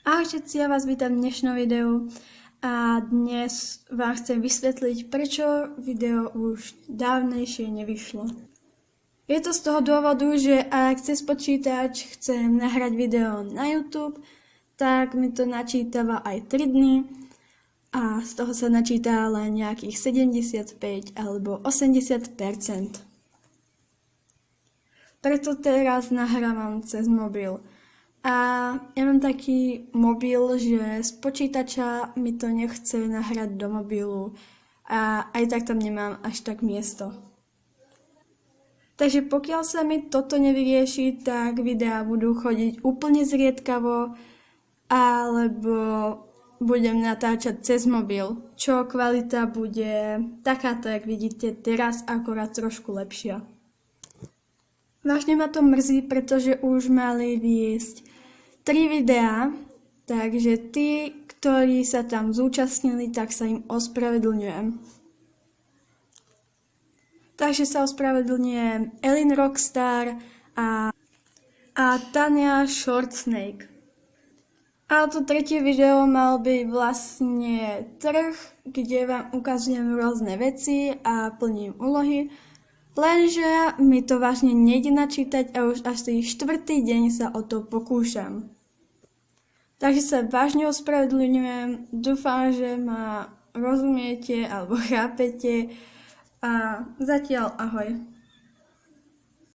Ahoj všetci, ja vás vítam v dnešnom videu a dnes vám chcem vysvetliť, prečo video už dávnejšie nevyšlo. Je to z toho dôvodu, že ak cez počítač chcem nahrať video na YouTube, tak mi to načítava aj 3 dny a z toho sa načíta len nejakých 75 alebo 80%. Preto teraz nahrávam cez mobil. A ja mám taký mobil, že z počítača mi to nechce nahrať do mobilu a aj tak tam nemám až tak miesto. Takže pokiaľ sa mi toto nevyrieši, tak videá budú chodiť úplne zriedkavo alebo budem natáčať cez mobil, čo kvalita bude takáto, jak vidíte teraz, akorát trošku lepšia. Vážne ma to mrzí, pretože už mali výjsť 3 videá, takže tí, ktorí sa tam zúčastnili, tak sa im ospravedlňujem. Takže sa ospravedlňujem Elin Rockstar a Tania Shortsnake. A to tretie video mal byť vlastne trh, kde vám ukazujem rôzne veci a plním úlohy. Lenže mi to vážne nejde načítať a už asi 4. deň sa o to pokúšam. Takže sa vážne ospravedlňujem, dúfam, že ma rozumiete alebo chápete a zatiaľ ahoj.